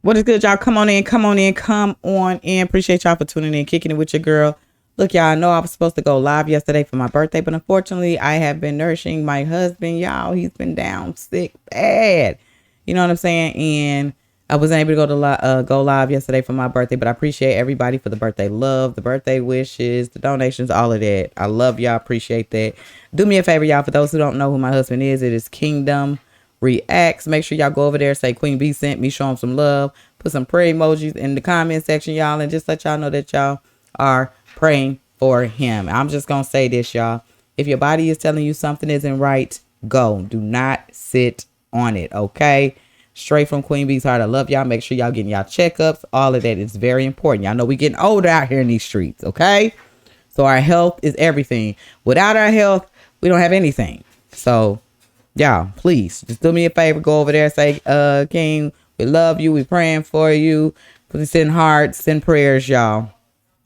What is good, y'all? Come on in. Appreciate y'all for tuning in, kicking it with your girl. Look, y'all, I know I was supposed to go live yesterday for my birthday, but unfortunately, I have been nursing my husband, y'all. He's been down sick bad. You know what I'm saying? And I wasn't able to go live yesterday for my birthday, but I appreciate everybody for the birthday love, the birthday wishes, the donations, all of that. I love y'all. Appreciate that. Do me a favor, y'all. For those who don't know who my husband is, it is Kingdom Reacts. Make sure y'all go over there, say Queen B sent me, show him some love, put some prayer emojis in the comment section, y'all, and just let y'all know that y'all are praying for him. I'm just gonna say this, y'all. If your body is telling you something isn't right, go. Do not sit on it, okay? Straight from Queen B's heart. I love y'all. Make sure y'all getting y'all checkups. All of that is very important. Y'all know we getting older out here in these streets, okay? So our health is everything. Without our health, we don't have anything. So y'all, please just do me a favor. Go over there, say, King, we love you. We praying for you. Please send hearts, send prayers, y'all.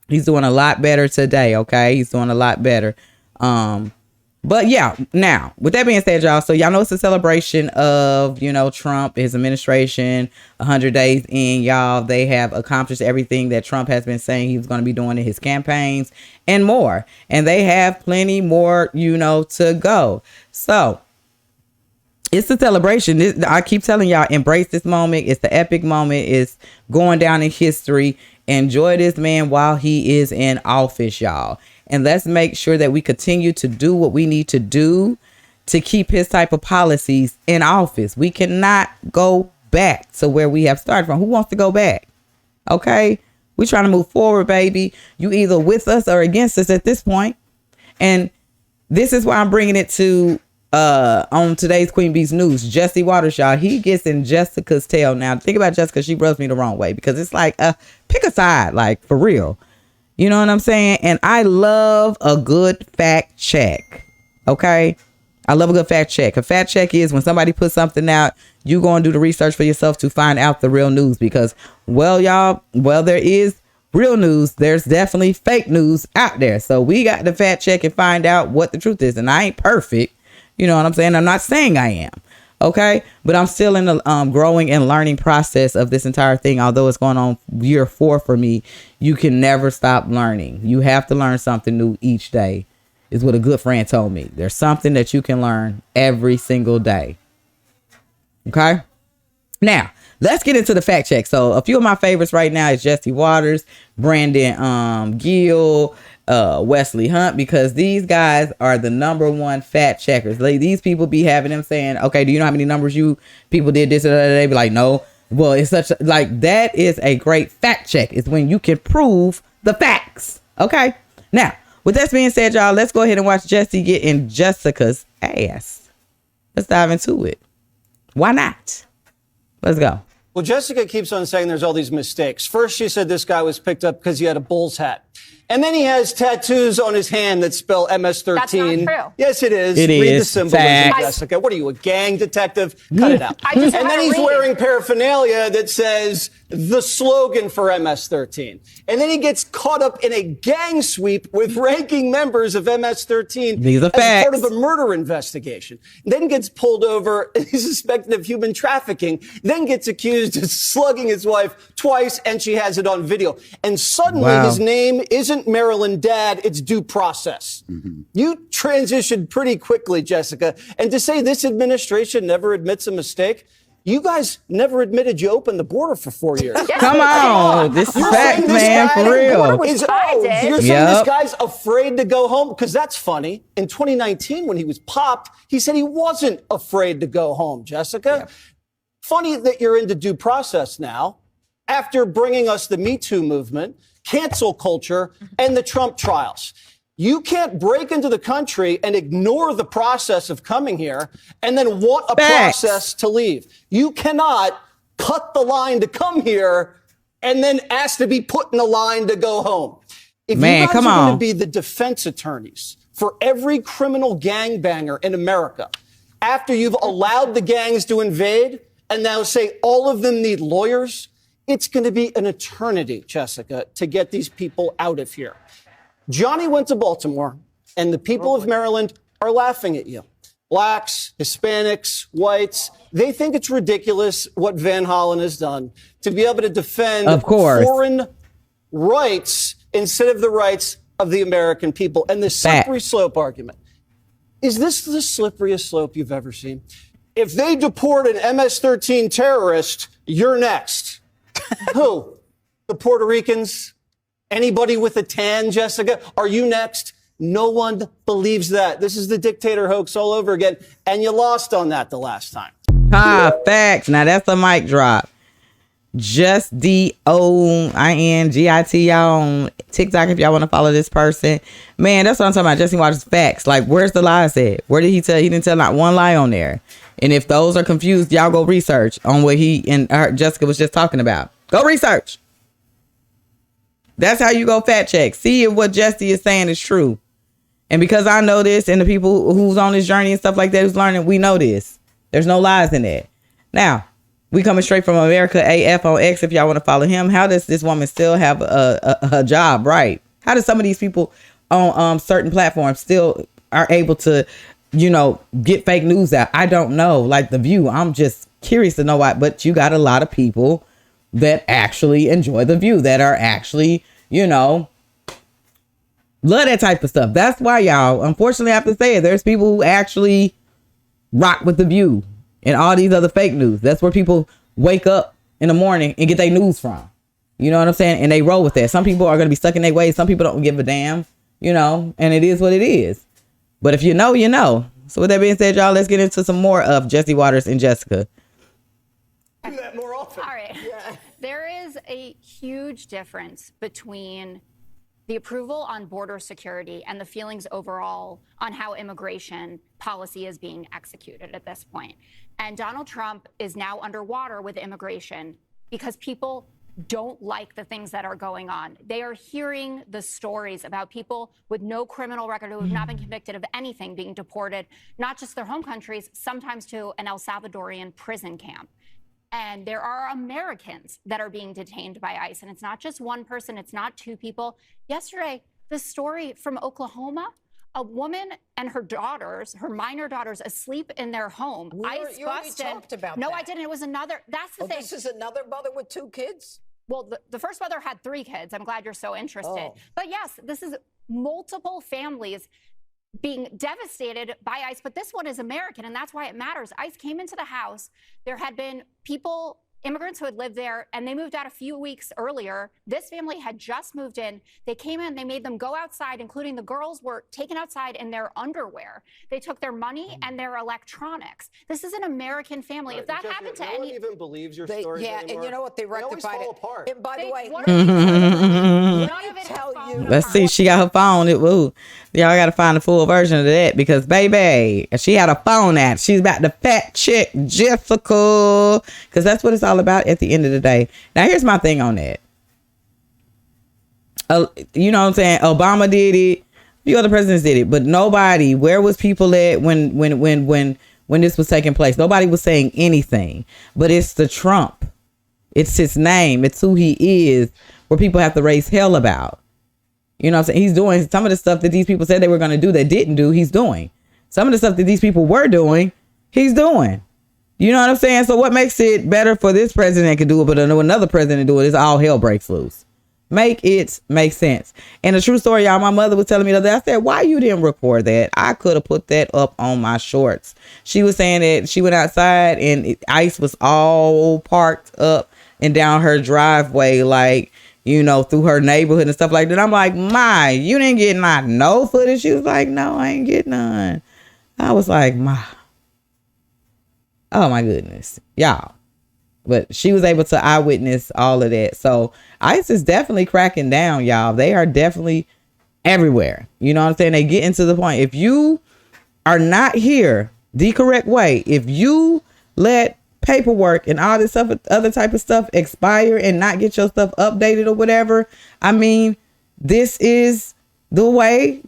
He's doing a lot better today. Okay. He's doing a lot better. But yeah, now with that being said, y'all, so y'all know it's a celebration of, you know, Trump, his administration, 100 days in, y'all. They have accomplished everything that Trump has been saying he was going to be doing in his campaigns and more. And they have plenty more, you know, to go. So it's a celebration. I keep telling y'all, embrace this moment. It's the epic moment. It's going down in history. Enjoy this man while he is in office, y'all. And let's make sure that we continue to do what we need to do to keep his type of policies in office. We cannot go back to where we have started from. Who wants to go back? Okay. We're trying to move forward, baby. You either with us or against us at this point. And this is why I'm bringing it to on today's Queen Bee's News. Jesse Waters, y'all, he gets in Jessica's tail. Now think about Jessica. She rubs me the wrong way because it's like pick a side, like for real. You know what I'm saying? And I love a good fact check. Okay. I love a good fact check. A fact check is when somebody puts something out, you go and do the research for yourself to find out the real news, because well, y'all, well, there is real news. There's definitely fake news out there. So we got to fact check and find out what the truth is. And I ain't perfect. You know what I'm saying? I'm not saying I am. Okay. But I'm still in the growing and learning process of this entire thing. Although it's going on year 4 for me, you can never stop learning. You have to learn something new each day, is what a good friend told me. There's something that you can learn every single day. Okay. Now let's get into the fact check. So a few of my favorites right now is Jesse Waters, Brandon Gill, Wesley Hunt, because these guys are the number one fact checkers. Like, these people be having them saying, okay, do you know how many numbers you people did this or that? They be like, no. Well, it's such like, that is a great fact check. It's when you can prove the facts. Okay. Now, with that being said, y'all, let's go ahead and watch Jesse get in Jessica's ass. Let's dive into it. Why not? Let's go. Well, Jessica keeps on saying there's all these mistakes. First, she said this guy was picked up because he had a Bulls hat. And then he has tattoos on his hand that spell MS-13. That's not true. Yes, it is. It Read is. the symbolism, Facts. Jessica. What are you, a gang detective? Cut it out. I just And then wanna he's read. wearing paraphernalia that says the slogan for MS-13. And then he gets caught up in a gang sweep with ranking members of MS-13 These are as facts. part of a murder investigation. Then gets pulled over and he's suspected of human trafficking. Then gets accused of slugging his wife twice, and she has it on video. And suddenly his name isn't Maryland Dad, it's due process. You transitioned pretty quickly, Jessica. And to say this administration never admits a mistake, you guys never admitted you opened the border for 4 years. Come on. This is facts, man, for real. You're saying this guy's afraid to go home? Because that's funny. In 2019, when he was popped, he said he wasn't afraid to go home, Jessica. Yeah. Funny that you're into due process now, after bringing us the Me Too movement, cancel culture, and the Trump trials. You can't break into the country and ignore the process of coming here and then want a process to leave. You cannot cut the line to come here and then ask to be put in a line to go home. If you guys are going to be the defense attorneys for every criminal gangbanger in America, after you've allowed the gangs to invade and now say all of them need lawyers, it's going to be an eternity, Jessica, to get these people out of here. Johnny went to Baltimore, and the people of Maryland are laughing at you. blacks, Hispanics, whites, they think it's ridiculous what Van Hollen has done to be able to defend foreign rights instead of the rights of the American people. And the slippery slope argument. Is this the slipperiest slope you've ever seen? If they deport an MS-13 terrorist, you're next. Who? The Puerto Ricans? Anybody with a tan, Jessica? Are you next? No one believes that. This is the dictator hoax all over again. And you lost on that the last time. Facts. Now that's a mic drop. Just DOINGIT, y'all on TikTok if y'all want to follow this person. Man, that's what I'm talking about. Jesse Waters facts. Like, where's the lies at? Where did he tell? He didn't tell not one lie on there. And if those are confused, y'all go research on what he and Jessica was just talking about. Go research. That's how you go fact check. See if what Jesse is saying is true. And because I know this, and the people who's on this journey and stuff like that who's learning, we know this. There's no lies in that. Now, we coming straight from America AF on X. If y'all want to follow him, how does this woman still have a job? Right? How do some of these people on certain platforms still are able to, get fake news out? I don't know. Like The View, I'm just curious to know why. But you got a lot of people that actually enjoy The View, that are actually, love that type of stuff. That's why, y'all, unfortunately, I have to say it. There's people who actually rock with The View and all these other fake news. That's where people wake up in the morning and get their news from. You know what I'm saying? And they roll with that. Some people are going to be stuck in their ways. Some people don't give a damn, and it is what it is. But if you know, you know. So with that being said, y'all, let's get into some more of Jesse Waters and Jessica. Do that more often. All right. Yeah. There is a huge difference between the approval on border security and the feelings overall on how immigration policy is being executed at this point. And Donald Trump is now underwater with immigration because people don't like the things that are going on. They are hearing the stories about people with no criminal record who have not been convicted of anything being deported, not just their home countries, sometimes to an El Salvadorian prison camp. And there are Americans that are being detained by ICE. And it's not just one person. It's not two people. Yesterday, the story from Oklahoma, a woman and her daughters, her minor daughters, asleep in their home. ICE you already busted. talked about No, that. I didn't. It was another. That's the thing. This is another mother with two kids? Well, the first mother had 3 kids. I'm glad you're so interested. Oh. But yes, this is multiple families being devastated by ICE, but this one is American, and that's why it matters. ICE came into the house. There had been immigrants who had lived there, and they moved out a few weeks earlier. This family had just moved in. They came in, they made them go outside, including the girls were taken outside in their underwear. They took their money and their electronics. This is an American family. Right. If that happened to no one even believes your stories yeah, anymore. and you know what? They rectified always fall apart. And by the way, Let's see. She got her phone. Y'all got to find the full version of that because, baby, she had a phone app. She's about to fact check Jessica because that's what it's all about at the end of the day. Now, here's my thing on that. You know what I'm saying? Obama did it. A few other presidents did it, but nobody. Where was people at when this was taking place? Nobody was saying anything. But it's the Trump. It's his name. It's who he is. Where people have to raise hell about. You know what I'm saying? He's doing some of the stuff that these people said they were going to do that didn't do. He's doing some of the stuff that these people were doing. He's doing. You know what I'm saying? So what makes it better for this president to do it, but another president to do it is all hell breaks loose. Make sense. And the true story, y'all, my mother was telling me the other day, I said, why you didn't record that? I could have put that up on my shorts. She was saying that she went outside and ICE was all parked up and down her driveway, like, through her neighborhood and stuff like that. I'm like, you didn't get no footage? She was like, no, I ain't get none. I was like, oh my goodness, y'all. But she was able to eyewitness all of that. So ICE is definitely cracking down, y'all. They are definitely everywhere. You know what I'm saying? They get into the point. If you are not here the correct way, if you let paperwork and all this other type of stuff expire and not get your stuff updated or whatever, this is the way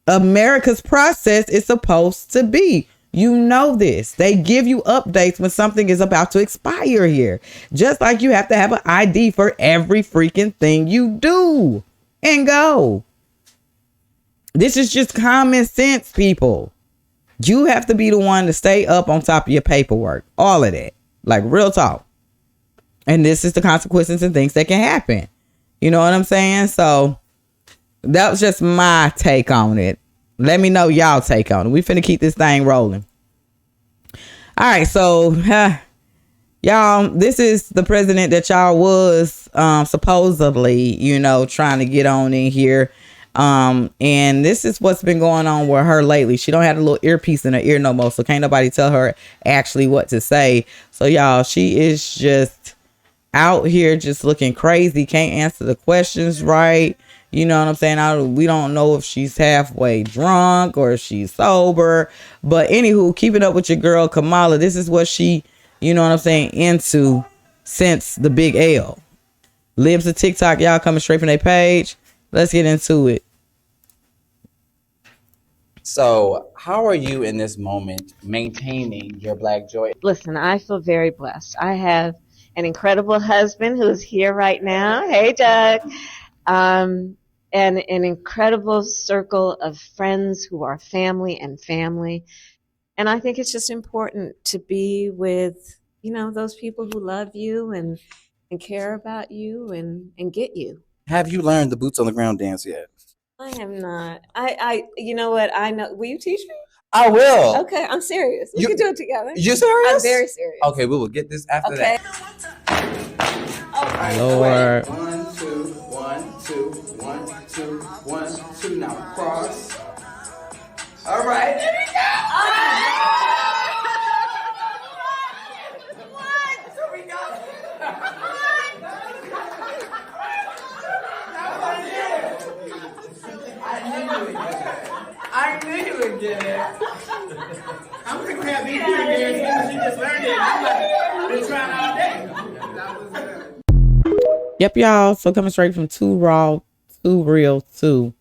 America's process is supposed to be. You know this. They give you updates when something is about to expire here. Just like you have to have an ID for every freaking thing you do and go. This is just common sense, people. You have to be the one to stay up on top of your paperwork. All of that. Like, real talk. And this is the consequences and things that can happen. You know what I'm saying? So that was just my take on it. Let me know y'all take on it. We finna keep this thing rolling. All right, so y'all, this is the president that y'all was supposedly, trying to get on in here. And this is what's been going on with her lately. She don't have a little earpiece in her ear no more, so can't nobody tell her actually what to say. So y'all, she is just out here just looking crazy, can't answer the questions right. You know what I'm saying? We don't know if she's halfway drunk or if she's sober. But anywho, keeping up with your girl Kamala, this is what she, you know what I'm saying, into since the big L. Libs of TikTok, y'all coming straight from their page. Let's get into it. So how are you in this moment maintaining your Black joy? Listen, I feel very blessed. I have an incredible husband who's here right now. Hey, Doug. And an incredible circle of friends who are family and family. And I think it's just important to be with, those people who love you and care about you and get you. Have you learned the boots on the ground dance yet? I am not. You know what? I know. Will you teach me? I will. Okay, I'm serious. We can do it together. You serious? I'm very serious. Okay, we will get this after that. All right. Lord. 1, 2, 1, 2, 1, 2, 1, 2. Now cross. All right, here we go. Here we go. I knew you would get it. I'm gonna grab these two there as soon as you just learned it. I'm like, been trying all day. Yep, y'all. So coming straight from Too Raw, Too Real, Too.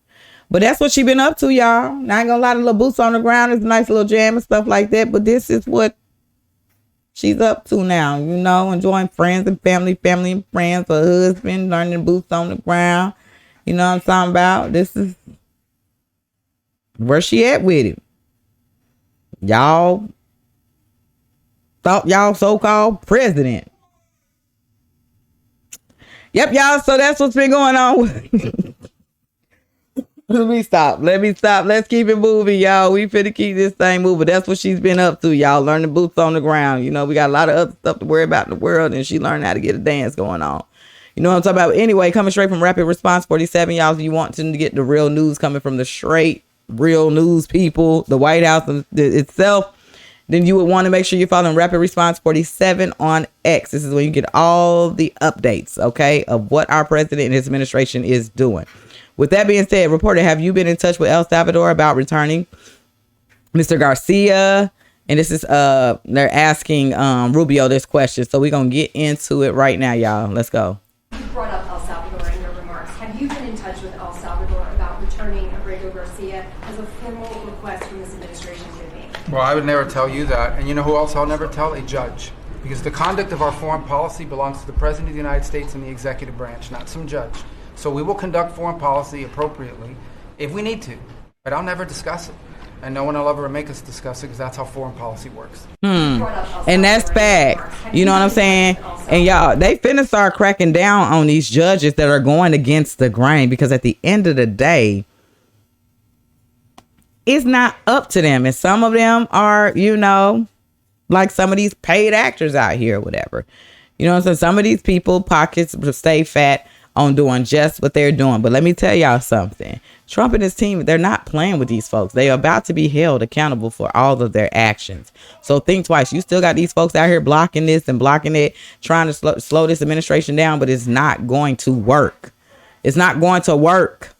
But that's what she been up to, y'all. Now, I ain't gonna lie, the little boots on the ground is a nice little jam and stuff like that. But this is what she's up to now, enjoying friends and family and friends, her husband, learning boots on the ground. You know what I'm talking about? This is where she at with it. Y'all thought y'all so-called president. Yep, y'all. So that's what's been going on. Let me stop. Let's keep it moving, y'all. We finna keep this thing moving. That's what she's been up to, y'all. Learning boots on the ground. We got a lot of other stuff to worry about in the world, and she learned how to get a dance going on. You know what I'm talking about? Anyway, coming straight from Rapid Response 47, y'all. If you want to get the real news coming from the straight real news people, the White House itself, then you would want to make sure you're following Rapid Response 47 on X. This is when you get all the updates, okay, of what our president and his administration is doing. With that being said, reporter, have you been in touch with El Salvador about returning Mr. Garcia? And this is they're asking Rubio this question, so we're gonna get into it right now, y'all. Let's go. You brought up El Salvador in your remarks. Have you been in touch with El Salvador about returning Abrego Garcia as a formal request from this administration could be? Well, I would never tell you that. And you know who else I'll never tell? A judge. Because the conduct of our foreign policy belongs to the President of the United States and the executive branch, not some judge. So we will conduct foreign policy appropriately if we need to. But I'll never discuss it. And no one will ever make us discuss it because that's how foreign policy works. And that's fact. You know what I'm saying? And y'all, they finna start cracking down on these judges that are going against the grain, because at the end of the day, it's not up to them. And some of them are, like some of these paid actors out here or whatever. You know what I'm saying? Some of these people pockets stay fat on doing just what they're doing. But let me tell y'all something. Trump and his team, they're not playing with these folks. They are about to be held accountable for all of their actions. So think twice. You still got these folks out here blocking this and blocking it, trying to slow this administration down, but it's not going to work. It's not going to work.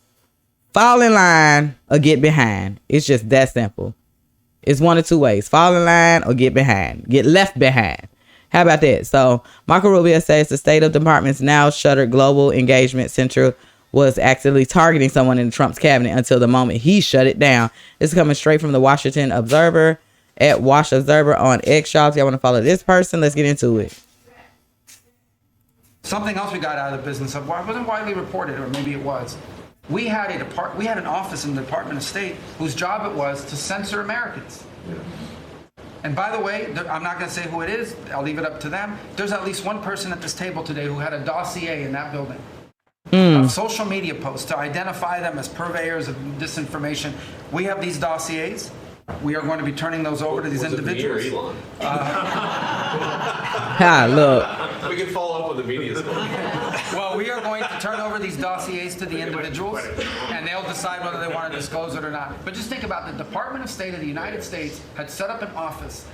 Fall in line or get behind. It's just that simple. It's one of two ways. Fall in line or get behind. Get left behind. How about that? So Marco Rubio says the State of Department's now shuttered Global Engagement Center was actively targeting someone in Trump's cabinet until the moment he shut it down. This is coming straight from the Washington Observer at Wash Observer on X. Y'all, if y'all want to follow this person, let's get into it. Something else we got out of the business of wasn't widely reported, or maybe it was. We had an office in the Department of State whose job it was to censor Americans. And by the way, I'm not going to say who it is. I'll leave it up to them. There's at least one person at this table today who had a dossier in that building of social media posts to identify them as purveyors of disinformation. We have these dossiers. We are going to be turning those over to these individuals. Me or Elon? Look. We can follow up with the media story. Well, we are going to turn over these dossiers to the individuals, and they'll decide whether they want to disclose it or not. But just think about the Department of State of the United States had set up an office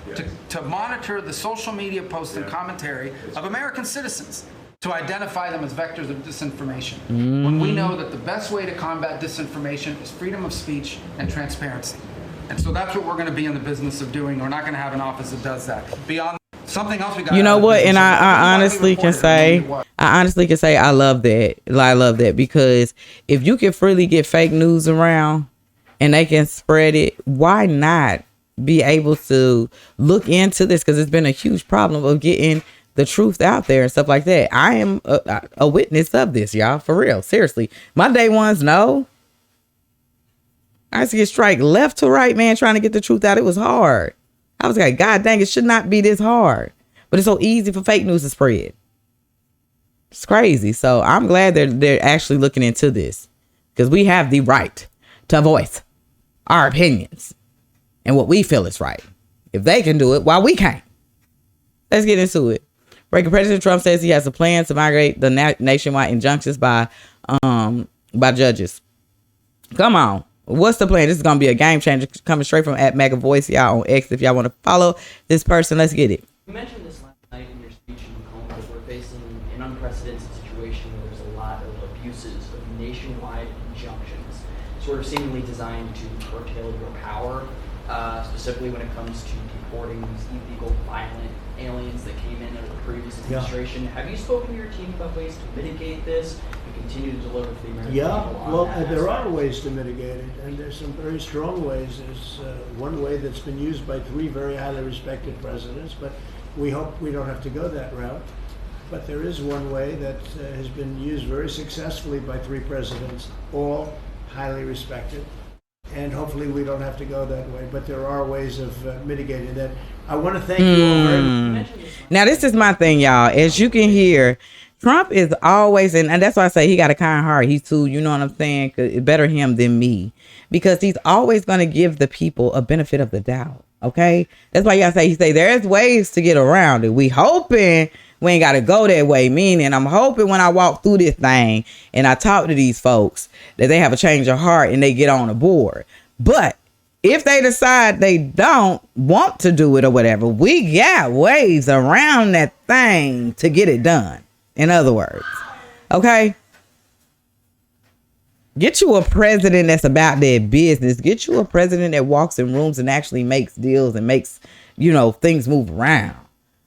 to monitor the social media posts and commentary of American citizens to identify them as vectors of disinformation. When we know that the best way to combat disinformation is freedom of speech and transparency. And so that's what we're going to be in the business of doing. We're not going to have an office that does that. Beyond something else we got. You know what? And I honestly can say, I love that. I love that, because if you can freely get fake news around and they can spread it, why not be able to look into this? Because it's been a huge problem of getting the truth out there and stuff like that. I am a witness of this, y'all, for real. Seriously. My day ones know. I used to get strike left to right, man, trying to get the truth out. It was hard. I was like, God dang, it should not be this hard. But it's so easy for fake news to spread. It's crazy. So I'm glad they're actually looking into this, because we have the right to voice our opinions and what we feel is right. If they can do it, why we can't? Let's get into it. Breaking President Trump says he has a plan to migrate the nationwide injunctions by judges. Come on. What's the plan? This is going to be a game changer, coming straight from @MegaVoice, y'all, on X. If y'all want to follow this person, let's get it. You mentioned this last night in your speech in Macomb, that we're facing an unprecedented situation where there's a lot of abuses of nationwide injunctions, sort of seemingly designed to curtail your power, specifically when it comes to deporting these illegal, violent aliens that came in under the previous administration. Have you spoken to your team about ways to mitigate this and continue to deliver for the American people on well, that there aspect? are ways to mitigate it, and there's some very strong ways. There's one way that's been used by 3 very highly respected presidents, but we hope we don't have to go that route. But there is one way that has been used very successfully by 3 presidents, all highly respected. And hopefully we don't have to go that way. But there are ways of mitigating that. I want to thank you all very much. Now, this is my thing, y'all. As you can hear, Trump is always, and that's why I say he got a kind heart. He's too, you know what I'm saying? Better him than me. Because he's always going to give the people a benefit of the doubt. Okay? That's why y'all say, he say, there's ways to get around it. We hoping we ain't got to go that way. Meaning, I'm hoping when I walk through this thing and I talk to these folks that they have a change of heart and they get on the board. But if they decide they don't want to do it or whatever, we got ways around that thing to get it done. In other words, okay? Get you a president that's about their business. Get you a president that walks in rooms and actually makes deals and makes, you know, things move around.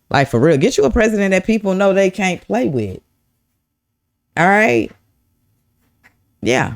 Like, for real. Get you a president that people know they can't play with. All right? Yeah.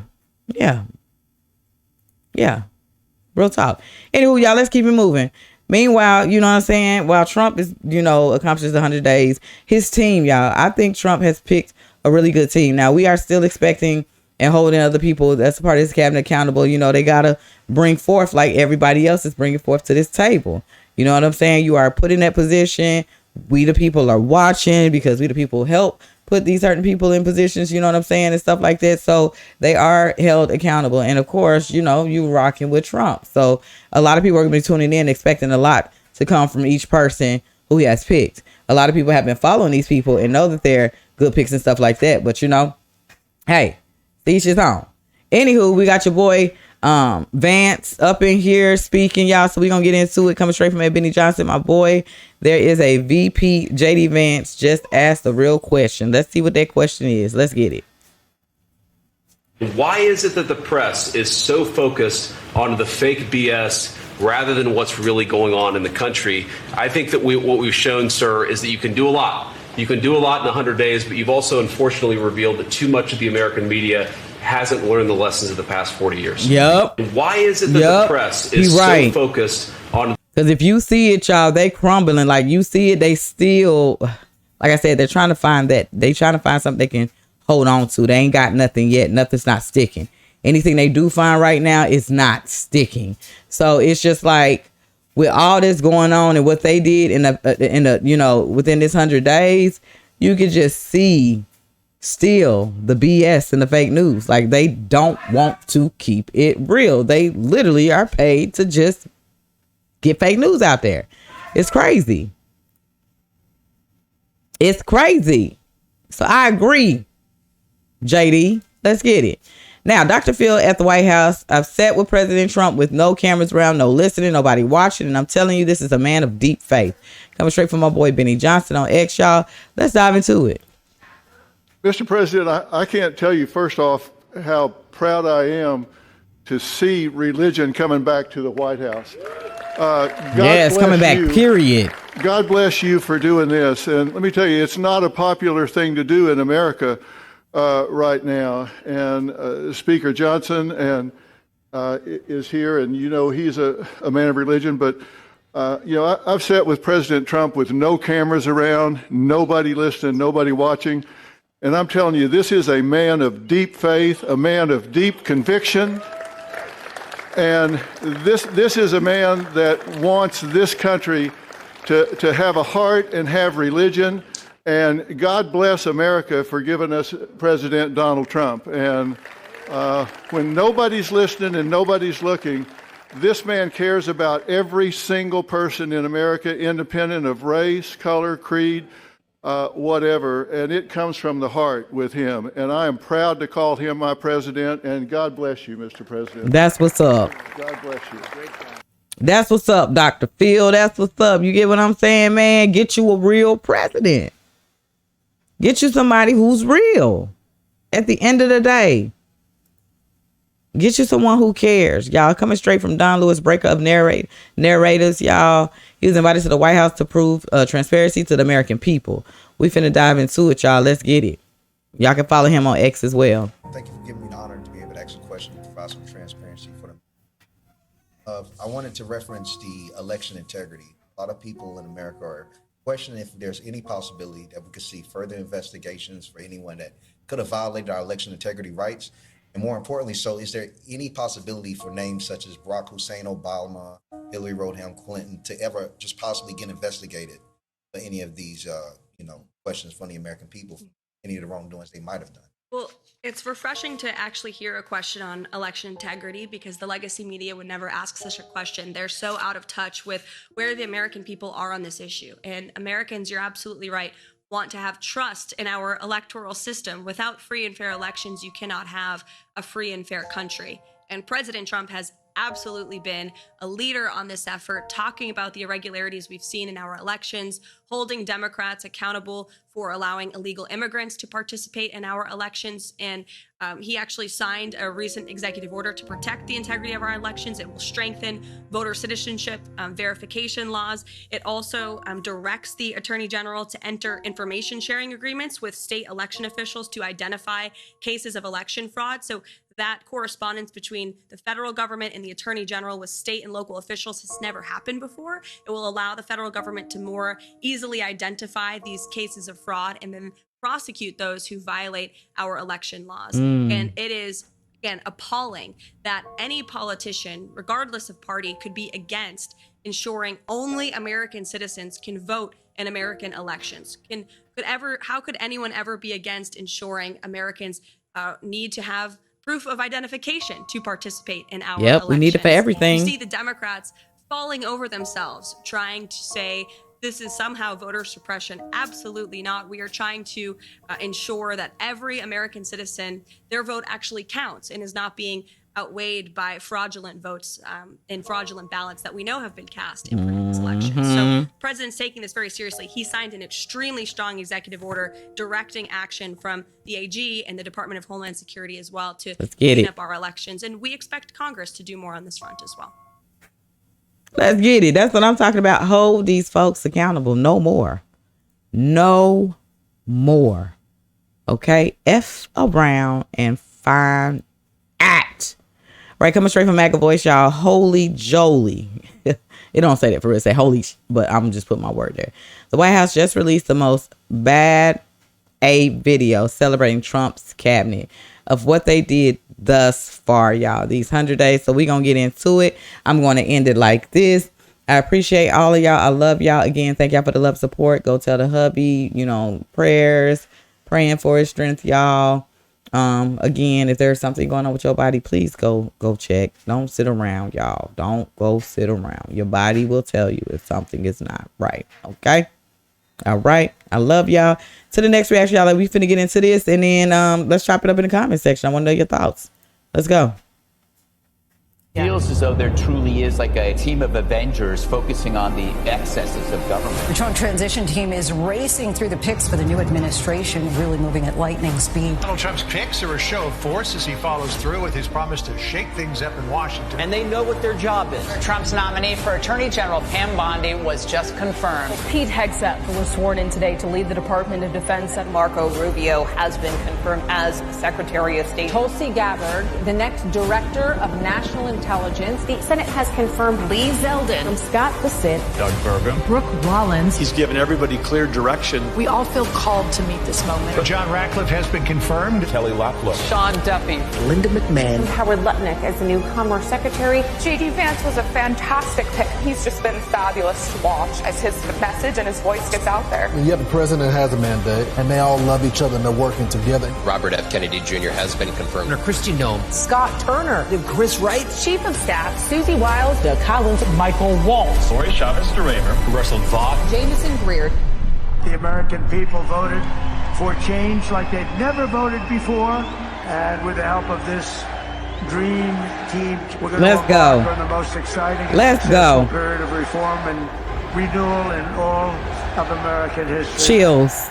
Real talk. Anyway, y'all, let's keep it moving. Meanwhile, you know what I'm saying? While Trump is, you know, accomplishes 100 days, his team, y'all, I think Trump has picked a really good team. Now, we are still expecting and holding other people that's a part of his cabinet accountable. You know, they got to bring forth like everybody else is bringing forth to this table. You know what I'm saying? You are put in that position. We, the people, are watching because we, the people, help put these certain people in positions, you know what I'm saying, and stuff like that. So they are held accountable. And of course, you know, you rocking with Trump. So a lot of people are going to be tuning in, expecting a lot to come from each person who he has picked. A lot of people have been following these people and know that they're good picks and stuff like that. But, you know, hey, each his own. Anywho, we got your boy Vance up in here speaking, y'all. So we're going to get into it. Coming straight from Benny Johnson, my boy. There is a VP, JD Vance, just asked a real question. Let's see what that question is. Let's get it. Why is it that the press is so focused on the fake BS rather than what's really going on in the country? I think that what we've shown, sir, is that you can do a lot. You can do a lot in 100 days, but you've also unfortunately revealed that too much of the American media hasn't learned the lessons of the past 40 years. Yep. Why is it that the press is so focused on... Because if you see it, y'all, they crumbling. Like, you see it, they still, like I said, they're trying to find that. They trying to find something they can hold on to. They ain't got nothing yet. Nothing's not sticking. Anything they do find right now is not sticking. So it's just like, with all this going on and what they did in the you know, within this 100 days, you could just see still the BS and the fake news. Like, they don't want to keep it real. They literally are paid to just get fake news out there. It's crazy. It's crazy. So I agree, JD. Let's get it. Now, Dr. Phil at the White House, upset with President Trump with no cameras around, no listening, nobody watching. And I'm telling you, this is a man of deep faith. Coming straight from my boy Benny Johnson on X, y'all. Let's dive into it. Mr. President, I can't tell you, first off, how proud I am to see religion coming back to the White House. Yes, coming back, period. God bless you for doing this. And let me tell you, it's not a popular thing to do in America right now. And Speaker Johnson is here, and you know he's a man of religion. But you know, I've sat with President Trump with no cameras around, nobody listening, nobody watching. And I'm telling you, this is a man of deep faith, a man of deep conviction. And this is a man that wants this country to have a heart and have religion. And God bless America for giving us President Donald Trump. And when nobody's listening and nobody's looking, this man cares about every single person in America, independent of race, color, creed, whatever. And it comes from the heart with him. And I am proud to call him my president. And God bless you, Mr. President. That's what's up. God bless you. That's what's up, Dr. Phil. That's what's up. You get what I'm saying, man? Get you a real president. Get you somebody who's real at the end of the day. Get you someone who cares. Y'all, coming straight from Don Lewis, breaker of narrators, y'all. He was invited to the White House to prove transparency to the American people. We finna dive into it, y'all. Let's get it. Y'all can follow him on X as well. Thank you for giving me the honor to be able to ask a question and provide some transparency for them. I wanted to reference the election integrity. A lot of people in America are questioning if there's any possibility that we could see further investigations for anyone that could have violated our election integrity rights. And more importantly, so is there any possibility for names such as Barack Hussein Obama, Hillary Rodham Clinton to ever just possibly get investigated for any of these, questions from the American people, any of the wrongdoings they might have done? Well, it's refreshing to actually hear a question on election integrity because the legacy media would never ask such a question. They're so out of touch with where the American people are on this issue. And Americans, you're absolutely right, want to have trust in our electoral system. Without free and fair elections, you cannot have a free and fair country. And President Trump has absolutely been a leader on this effort, talking about the irregularities we've seen in our elections, holding Democrats accountable for allowing illegal immigrants to participate in our elections. And he actually signed a recent executive order to protect the integrity of our elections. It will strengthen voter citizenship verification laws. It also directs the Attorney General to enter information sharing agreements with state election officials to identify cases of election fraud. So that correspondence between the federal government and the Attorney General with state and local officials has never happened before. It will allow the federal government to more easily identify these cases of fraud and then prosecute those who violate our election laws. And it is, again, appalling that any politician, regardless of party, could be against ensuring only American citizens can vote in American elections. How could anyone ever be against ensuring Americans need to have proof of identification to participate in our elections? We need it for everything. You see the Democrats falling over themselves, trying to say this is somehow voter suppression. Absolutely not. We are trying to ensure that every American citizen, their vote actually counts and is not being outweighed by fraudulent votes and fraudulent ballots that we know have been cast in previous elections. So the president's taking this very seriously. He signed an extremely strong executive order directing action from the AG and the Department of Homeland Security as well to clean up our elections. And we expect Congress to do more on this front as well. Let's get it. That's what I'm talking about. Hold these folks accountable. No more. No more. Okay? F around and find out. Right, coming straight from MAGA Voice, y'all. Holy Jolie. It don't say that for real. It say holy, but I'm just put my word there. The White House just released the most bad A video celebrating Trump's cabinet of what they did thus far, y'all. These 100 days. So we're going to get into it. I'm going to end it like this. I appreciate all of y'all. I love y'all. Again, thank y'all for the love support. Go tell the hubby, prayers, praying for his strength, y'all. Again, if there's something going on with your body, please go check. Don't sit around, y'all. Don't go sit around. Your body will tell you if something is not right. Okay. All right. I love y'all. To the next reaction, y'all. We finna get into this, and then let's chop it up in the comment section. I want to know your thoughts. Let's go. Feels as though there truly is like a team of Avengers focusing on the excesses of government. The Trump transition team is racing through the picks for the new administration, really moving at lightning speed. Donald Trump's picks are a show of force as he follows through with his promise to shake things up in Washington. And they know what their job is. Trump's nominee for Attorney General Pam Bondi was just confirmed. Pete Hegseth was sworn in today to lead the Department of Defense. And Marco Rubio has been confirmed as Secretary of State. Tulsi Gabbard, the next Director of National Intelligence. The Senate has confirmed Lee Zeldin. From Scott Bassett. Doug Burgum. Brooke Rollins. He's given everybody clear direction. We all feel called to meet this moment. John Ratcliffe has been confirmed. Kelly Loeffler. Sean Duffy. Linda McMahon. Howard Lutnick as the new Commerce Secretary. J.D. Vance was a fantastic pick. He's just been fabulous to watch as his message and his voice gets out there. Yeah, the president has a mandate, and they all love each other, and they're working together. Robert F. Kennedy Jr. has been confirmed. Christian Nome. Scott Turner. Chris Wright. Chief of Staff Susie Wiles. Doug Collins. Michael Waltz. Lori Chavez DeRaver. Russell Vought. Jameson Greer. The American people voted for change like they'd never voted before, and with the help of this dream team, we're going to embark on the most exciting period of reform and renewal in all of American history. Chills.